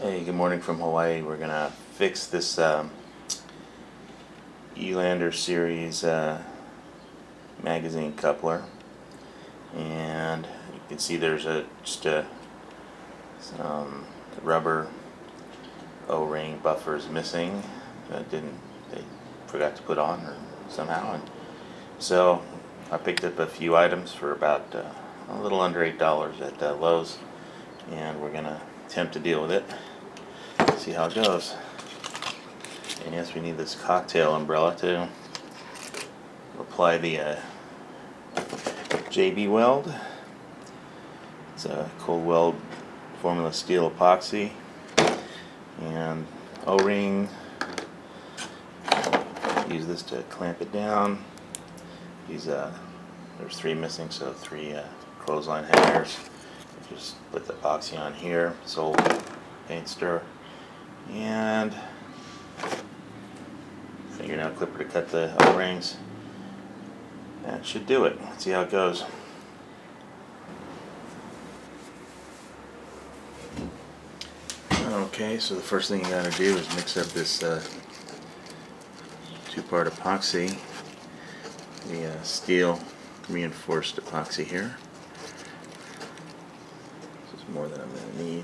Hey, good morning from Hawaii. We're gonna fix this Elander series magazine coupler, and you can see there's some rubber O-ring buffers missing that they forgot to put on or somehow, and so I picked up a few items for about a little under $8 at Lowe's, and we're gonna attempt to deal with it. See how it goes. And yes, we need this cocktail umbrella to apply the JB weld. It's a cold weld formula steel epoxy and O-ring. Use this to clamp it down. There's 3 missing, so 3 clothesline hangers. Just put the epoxy on here. It's old paint stir. And fingernail clipper to cut the O-rings. That should do it. Let's see how it goes. Okay, so the first thing you gotta do is mix up this 2-part epoxy, the steel reinforced epoxy here. This is more than I'm gonna need.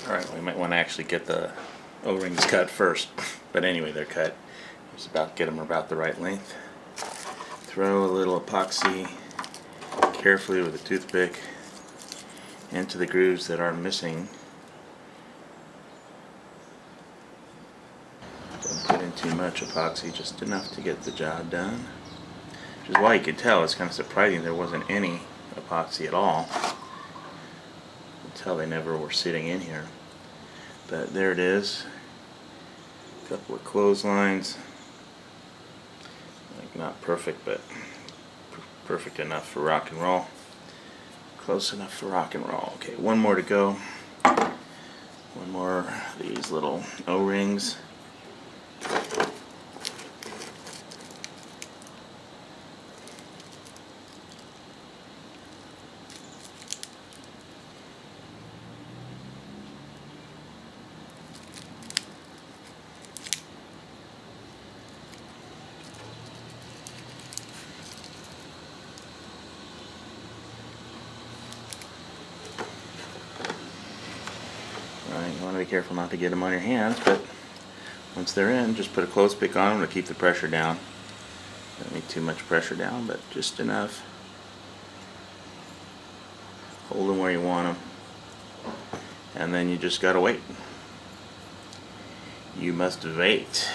Alright, we might want to actually get the O-rings cut first, but anyway, they're cut. Just get them about the right length. Throw a little epoxy carefully with a toothpick into the grooves that are missing. Don't put in too much epoxy, just enough to get the job done. Which is why you could tell it's kind of surprising there wasn't any epoxy at all. Until they never were sitting in here. But there it is. A couple of clotheslines. Like not perfect, but perfect enough for rock and roll. Close enough for rock and roll. Okay, one more to go. One more of these little O-rings. You want to be careful not to get them on your hands, but once they're in, just put a clothespin on them to keep the pressure down. Don't need too much pressure down, but just enough. Hold them where you want them, and then you just gotta wait. You must wait.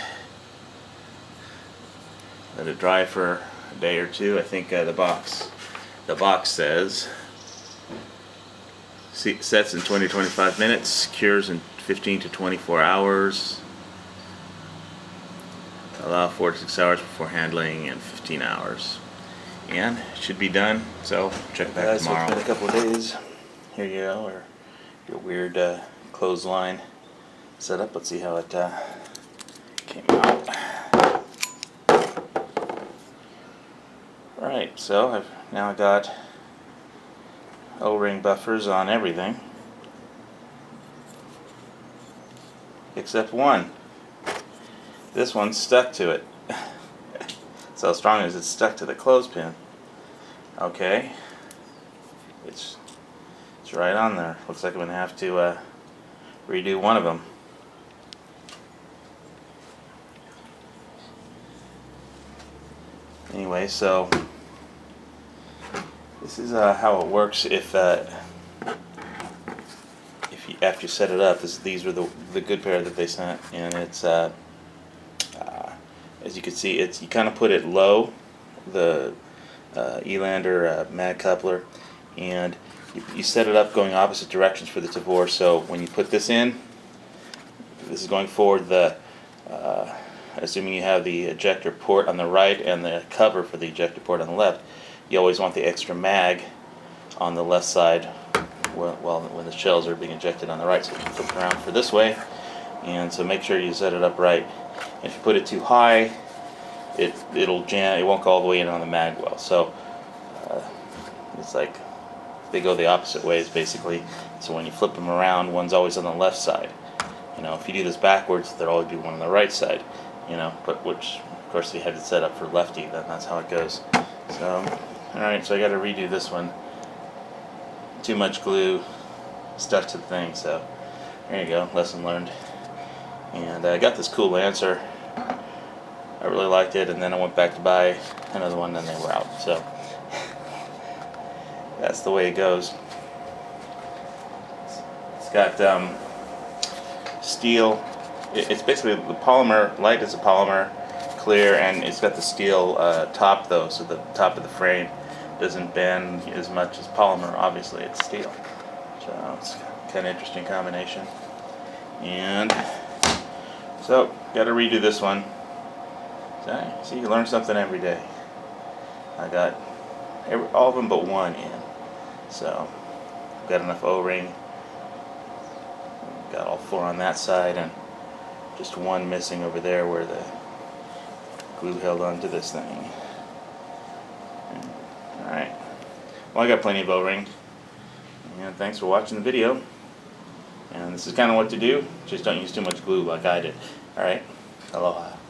Let it dry for a day or two. I think the box says sets in 20-25 minutes, cures in 15 to 24 hours. Allow 4 to 6 hours before handling and 15 hours. And it should be done, so check back tomorrow. It's been a couple of days. Here you go, or your weird clothesline setup. Let's see how it came out. Alright, so I've now got O-ring buffers on everything except one. This one's stuck to it. That's how strong it is. It's stuck to the clothespin. Okay, it's right on there. Looks like I'm gonna have to redo one of them. Anyway, so this is how it works if you after you set it up. These were the good pair that they sent, and it's as you can see, you kind of put it low, the Elander mag coupler, and you set it up going opposite directions for the divorce. So when you put this in, this is going forward. Assuming you have the ejector port on the right and the cover for the ejector port on the left, you always want the extra mag on the left side when the shells are being ejected on the right. So you flip it around for this way, and so make sure you set it up right. If you put it too high, it'll jam. It won't go all the way in on the mag well. So it's like they go the opposite ways basically. So when you flip them around, one's always on the left side. You know, if you do this backwards, there'll always be one on the right side. You know, but which of course we had it set up for lefty. Then that's how it goes. So all right, so I got to redo this one. Too much glue stuck to the thing. So there you go, lesson learned. And I got this cool Lancer. I really liked it, and then I went back to buy another one, and they were out. So that's the way it goes. It's got steel. It's basically the polymer. Light is a polymer, clear, and it's got the steel top though, so the top of the frame doesn't bend as much as polymer. Obviously, it's steel. So it's kind of interesting combination. And so, got to redo this one. So, see, you learn something every day. I got all of them but one in. So, got enough O-ring. Got all 4 on that side, and just one missing over there where the glue held onto this thing. Alright. Well, I got plenty of O-ring. And thanks for watching the video. And this is kind of what to do. Just don't use too much glue like I did. Alright. Aloha.